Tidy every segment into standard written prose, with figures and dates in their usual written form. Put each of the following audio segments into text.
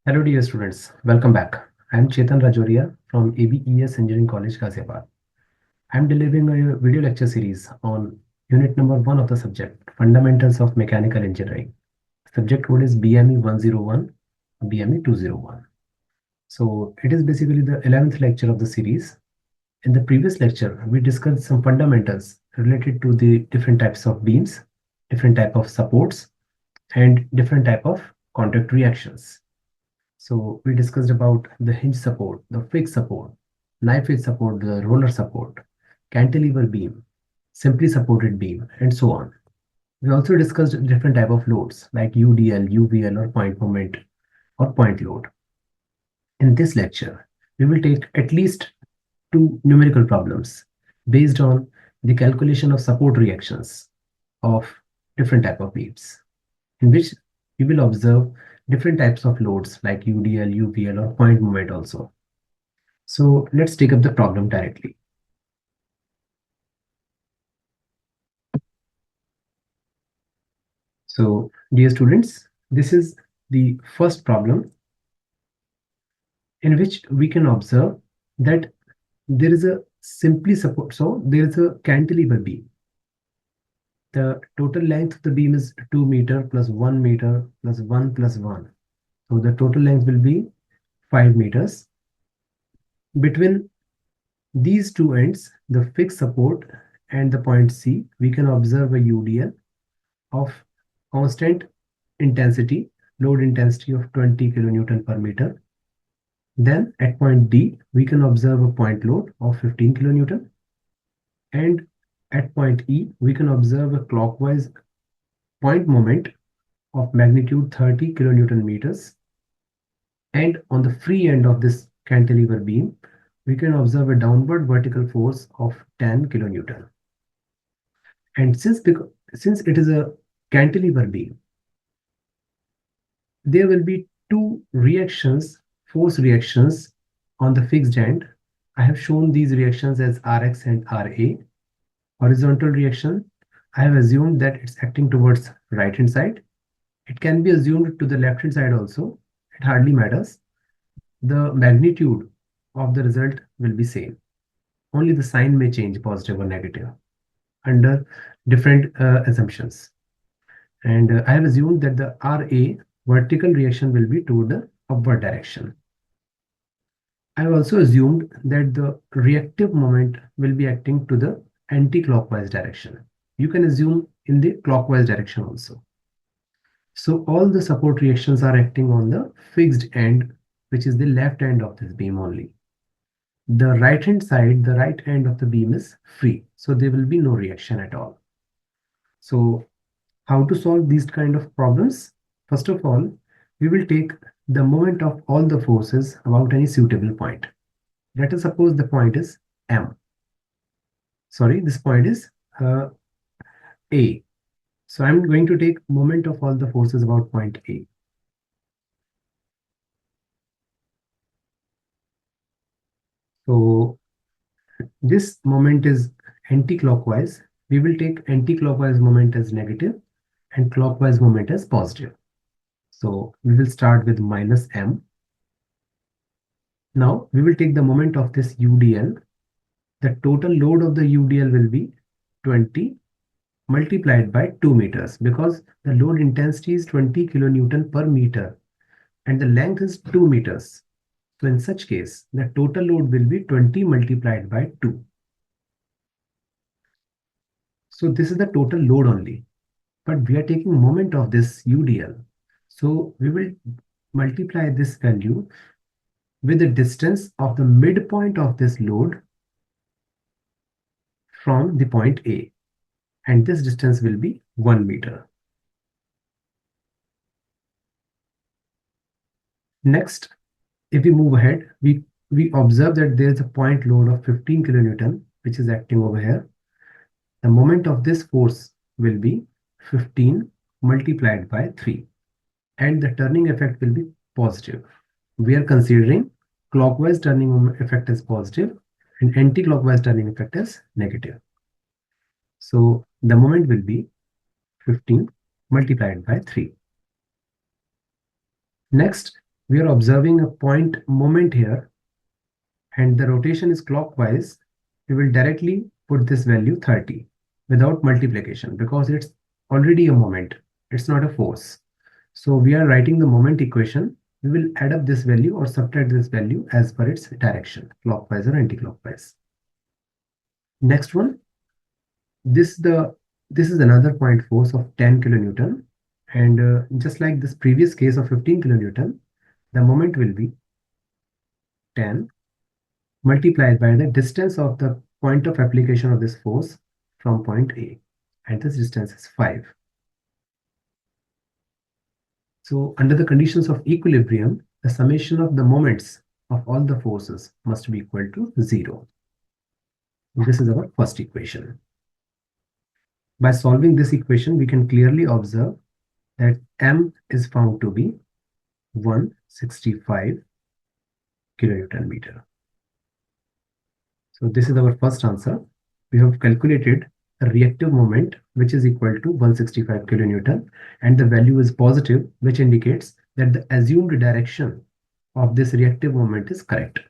Hello dear students, welcome back. I am Chetan Rajoria from ABES Engineering College, Ghaziabad. I am delivering a video lecture series on unit number 1 of the subject, Fundamentals of Mechanical Engineering. Subject code is BME 101, BME 201. So it is basically the 11th lecture of the series. In the previous lecture, we discussed some fundamentals related to the different types of beams, different type of supports, and different type of contact reactions. So we discussed about the hinge support, the fixed support, knife edge support, the roller support, cantilever beam, simply supported beam, and so on. We also discussed different type of loads like UDL, UVL, or point moment or point load. In this lecture, we will take at least two numerical problems based on the calculation of support reactions of different type of beams, in which we will observe different types of loads like UDL, UVL, or point moment also. So let's take up the problem directly. So dear students, this is the first problem in which we can observe that there is a simply support. So there is a cantilever beam. The total length of the beam is 2 meter plus 1 meter plus 1 plus 1. So the total length will be 5 meters. Between these two ends, the fixed support and the point C, we can observe a UDL of constant intensity, load intensity of 20 kilonewton per meter. Then at point D, we can observe a point load of 15 kilonewton. And at point E, we can observe a clockwise point moment of magnitude 30 kilonewton meters. And on the free end of this cantilever beam, we can observe a downward vertical force of 10 kilonewton. And since it is a cantilever beam, there will be two reactions, force reactions on the fixed end. I have shown these reactions as Rx and Ra. Horizontal reaction, I have assumed that it's acting towards right hand side. It can be assumed to the left hand side also. It hardly matters. The magnitude of the result will be same. Only the sign may change, positive or negative, under different assumptions. And I have assumed that the Ra vertical reaction will be toward the upward direction. I have also assumed that the reactive moment will be acting to the anti-clockwise direction. You can assume in the clockwise direction also. So all the support reactions are acting on the fixed end, which is the left end of this beam only. The right hand side, the right end of the beam is free, so there will be no reaction at all. So how to solve these kind of problems? First of all, we will take the moment of all the forces about any suitable point. Let us suppose the point is M. Sorry, this point is A. So I'm going to take moment of all the forces about point A. So this moment is anti-clockwise. We will take anti-clockwise moment as negative and clockwise moment as positive. So we will start with minus M. Now we will take the moment of this UDL. The total load of the UDL will be 20 multiplied by 2 meters, because the load intensity is 20 kilonewton per meter and the length is 2 meters. So in such case, the total load will be 20 multiplied by 2. So this is the total load only, but we are taking moment of this UDL. So we will multiply this value with the distance of the midpoint of this load from the point A, and this distance will be 1 meter. Next, if we move ahead, we observe that there is a point load of 15 kilonewton which is acting over here. The moment of this force will be 15 multiplied by 3, and the turning effect will be positive. We are considering clockwise turning effect as positive and anti-clockwise turning effect as negative. So the moment will be 15 multiplied by 3. Next, we are observing a point moment here and the rotation is clockwise, we will directly put this value 30 without multiplication because it's already a moment. It's not a force. So we are writing the moment equation. We will add up this value or subtract this value as per its direction, clockwise or anti-clockwise. Next one, this the this is another point force of 10 kilonewton, and just like this previous case of 15 kilonewton, the moment will be 10 multiplied by the distance of the point of application of this force from point A, and this distance is 5. So under the conditions of equilibrium, the summation of the moments of all the forces must be equal to 0. This is our first equation. By solving this equation, we can clearly observe that M is found to be 165 kilonewton meter. So this is our first answer. We have calculated a reactive moment which is equal to 165 kilonewton, and the value is positive, which indicates that the assumed direction of this reactive moment is correct.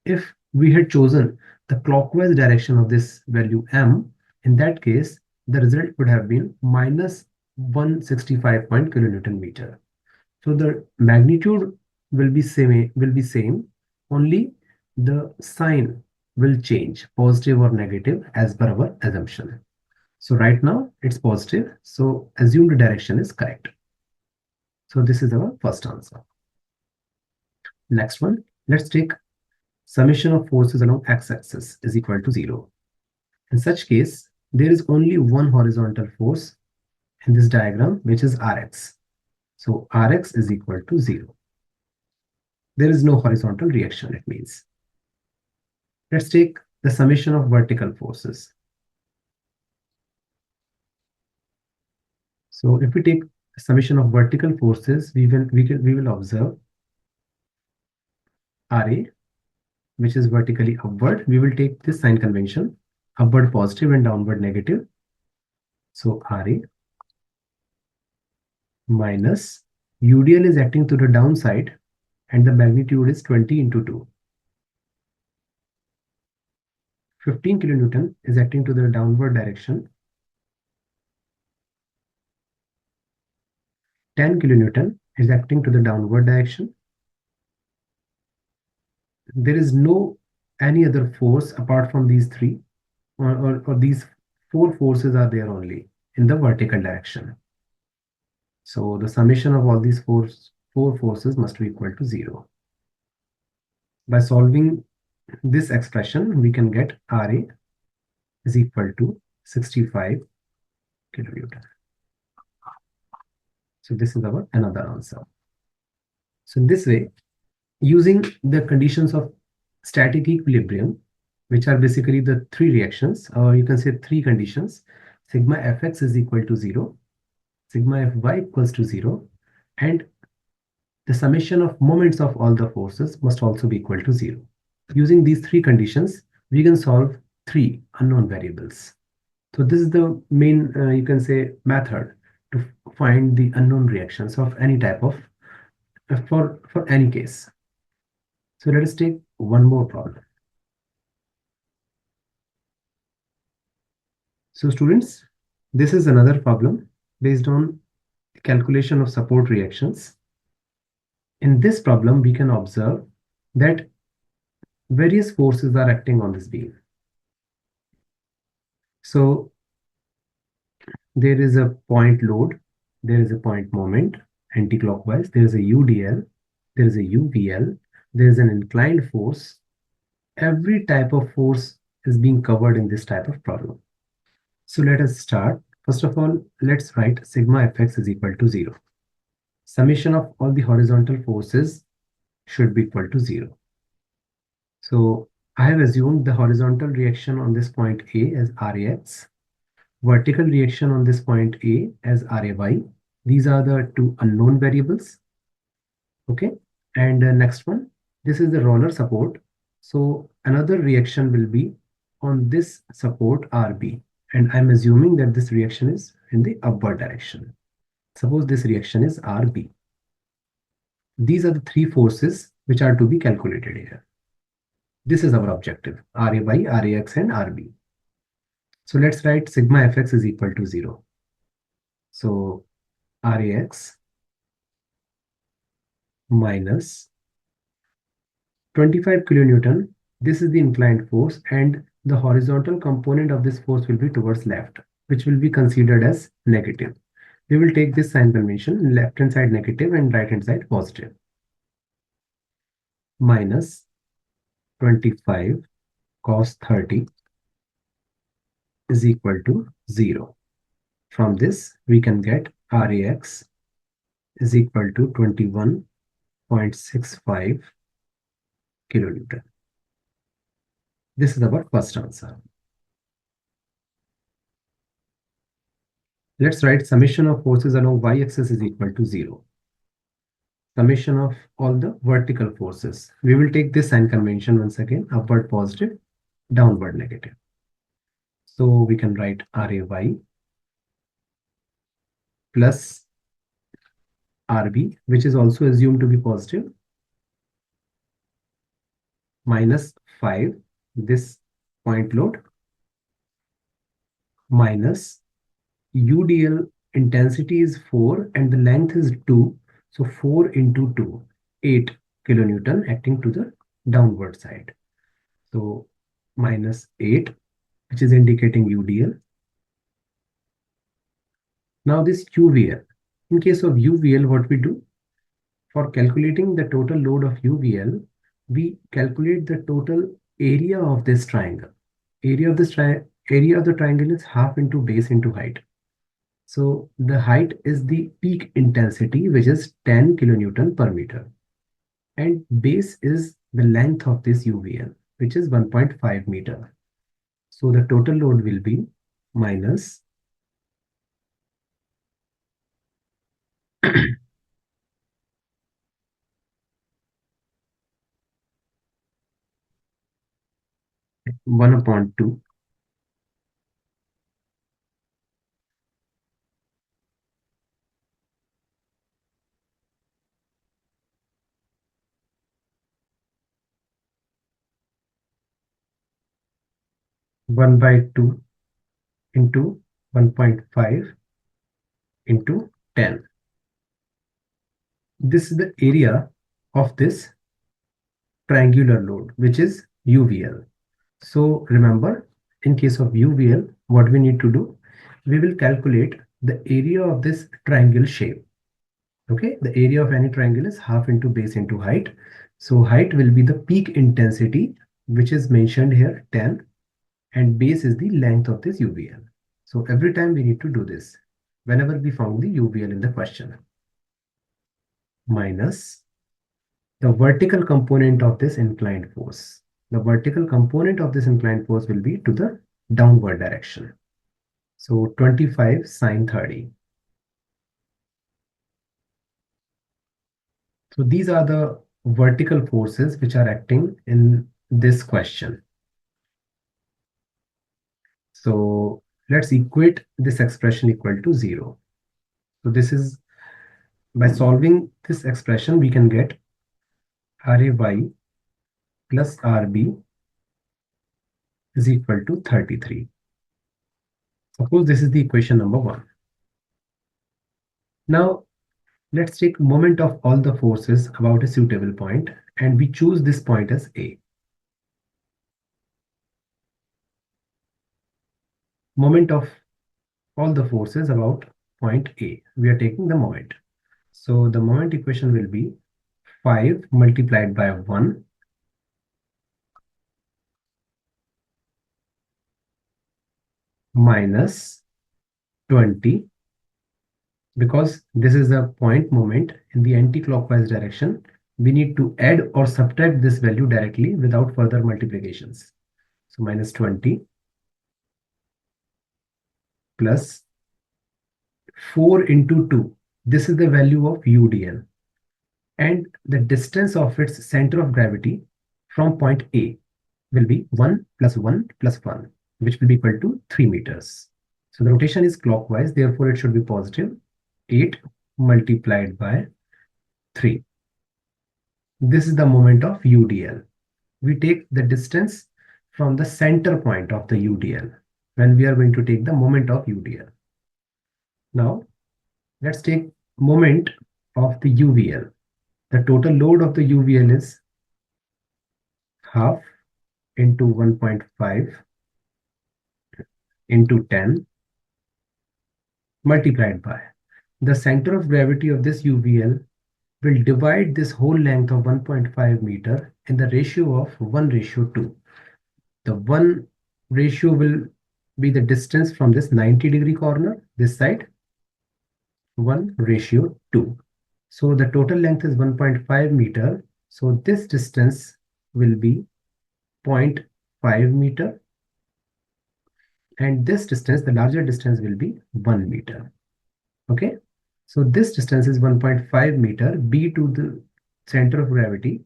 If we had chosen the clockwise direction of this value M, in that case, the result would have been minus 165 kilonewton meter. So the magnitude will be same, only the sign will change, positive or negative, as per our assumption. So right now it's positive, so assumed direction is correct. So this is our first answer. Next one, let's take summation of forces along x-axis is equal to 0. In such case, there is only one horizontal force in this diagram, which is Rx. So Rx is equal to 0. There is no horizontal reaction, it means. Let's take the summation of vertical forces. So if we take the summation of vertical forces, we will observe Ra, which is vertically upward. We will take this sign convention, upward positive and downward negative. So Ra minus UDL is acting to the downside, and the magnitude is 20 into 2. 15 kilonewton is acting to the downward direction. 10 kilonewton is acting to the downward direction. There is no any other force apart from these three, or these four forces are there only in the vertical direction. So the summation of all these four forces must be equal to 0. By solving this expression, we can get Ra is equal to 65 kilonewton. So this is our another answer. So in this way, using the conditions of static equilibrium, which are basically the three reactions, or you can say three conditions, sigma fx is equal to 0, sigma fy equals to 0, and the summation of moments of all the forces must also be equal to 0. Using these three conditions, we can solve three unknown variables. So this is the main, you can say, method to find the unknown reactions of any type of, for any case. So let us take one more problem. So students, this is another problem based on calculation of support reactions. In this problem, we can observe that various forces are acting on this beam. So there is a point load, there is a point moment, anti-clockwise, there is a UDL, there is a UVL, there is an inclined force. Every type of force is being covered in this type of problem. So let us start. First of all, let's write sigma fx is equal to 0. Summation of all the horizontal forces should be equal to 0. So I have assumed the horizontal reaction on this point A as Rax, vertical reaction on this point A as Ray. These are the two unknown variables. Okay, and next one, this is the roller support. So another reaction will be on this support RB, and I'm assuming that this reaction is in the upward direction. Suppose this reaction is RB. these are the three forces which are to be calculated here. This is our objective, Ra by Rax and Rb. So let's write sigma fx is equal to 0. So Rax minus 25 kilonewton. This is the inclined force, and the horizontal component of this force will be towards left, which will be considered as negative. We will take this sign convention, left hand side negative and right hand side positive. Minus 25 cos 30 is equal to 0. From this, we can get Rax is equal to 21.65 kilonewton. This is our first answer. Let's write summation of forces along y-axis is equal to 0. Summation of all the vertical forces. We will take this sign convention once again, upward positive, downward negative. So we can write Ray plus Rb, which is also assumed to be positive, minus 5, this point load, minus UDL intensity is 4 and the length is 2. So 4 into 2, 8 kilonewton acting to the downward side. So minus 8, which is indicating UDL. Now this UVL. In case of UVL, what we do? For calculating the total load of UVL, we calculate the total area of this triangle. Area of the triangle is half into base into height. So the height is the peak intensity, which is 10 kilonewton per meter. And base is the length of this UVL, which is 1.5 meter. So the total load will be minus 1/2 1/2 into 1.5 into 10. This is the area of this triangular load, which is UVL. So remember, in case of UVL, what we need to do? We will calculate the area of this triangle shape. Okay, the area of any triangle is half into base into height. So height will be the peak intensity, which is mentioned here, 10, and base is the length of this UVL. So every time we need to do this whenever we found the UVL in the question. Minus the vertical component of this inclined force. The vertical component of this inclined force will be to the downward direction. So 25 sine 30. So these are the vertical forces which are acting in this question. So let's equate this expression equal to 0. So this is, by solving this expression, we can get Ray plus Rb is equal to 33. Suppose this is the equation number 1. Now let's take moment of all the forces about a suitable point, and we choose this point as A. Moment of all the forces about point A. We are taking the moment. So the moment equation will be 5 multiplied by 1 minus 20, because this is a point moment in the anti-clockwise direction. We need to add or subtract this value directly without further multiplications. So minus 20 plus 4 into 2. This is the value of UDL. And the distance of its center of gravity from point A will be 1 plus 1 plus 1, which will be equal to 3 meters. So the rotation is clockwise, therefore it should be positive. 8 multiplied by 3. This is the moment of UDL. We take the distance from the center point of the UDL when we are going to take the moment of UDL. Now, let's take moment of the UVL. The total load of the UVL is half into 1.5 into 10 multiplied by the center of gravity of this UVL will divide this whole length of 1.5 meter in the ratio of 1:2. The 1 ratio will be the distance from this 90-degree corner, this side, 1:2. So the total length is 1.5 meter. So this distance will be 0.5 meter. And this distance, the larger distance, will be 1 meter. Okay. So this distance is 1.5 meter, B to the center of gravity.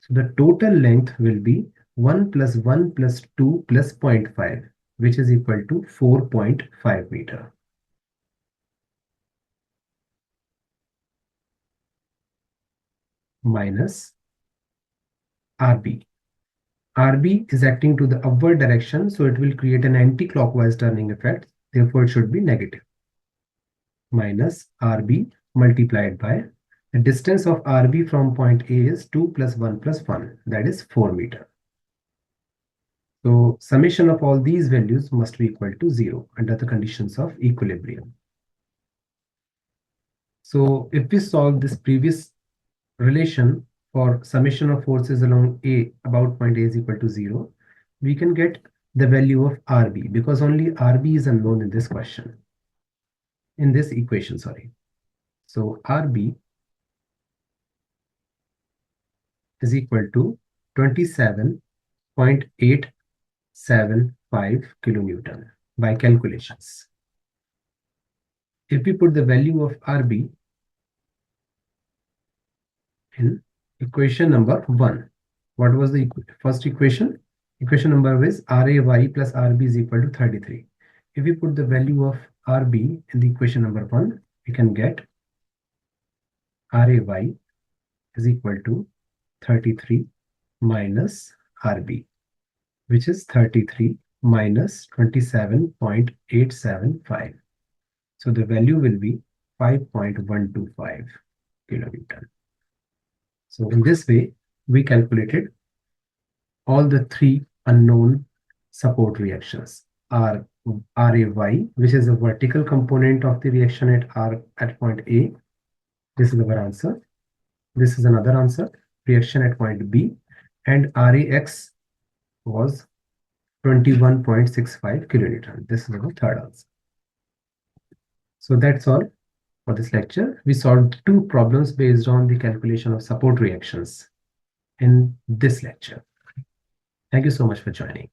So the total length will be 1 plus 1 plus 2 plus 0.5, which is equal to 4.5 meter. Minus RB. RB is acting to the upward direction, so it will create an anti-clockwise turning effect. Therefore, it should be negative. Minus RB multiplied by the distance of RB from point A is 2 plus 1 plus 1, that is 4 meter. So summation of all these values must be equal to 0 under the conditions of equilibrium. So if we solve this previous relation for summation of forces along A about point A is equal to 0, we can get the value of RB because only RB is unknown in this question, in this equation, sorry. So RB is equal to 27.875 kilonewton by calculations. If we put the value of RB in equation number 1, what was the first equation? Equation number is RAY plus RB is equal to 33. If we put the value of RB in the equation number 1, we can get RAY is equal to 33 minus RB, which is 33 minus 27.875. So the value will be 5.125 kilonewton. So in this way, we calculated all the three unknown support reactions. RAY, which is the vertical component of the reaction at point A. This is our answer. This is another answer. Reaction at point B. And RAX was 21.65 kilonewton. This is our third answer. So that's all for this lecture. We solved two problems based on the calculation of support reactions in this lecture. Thank you so much for joining.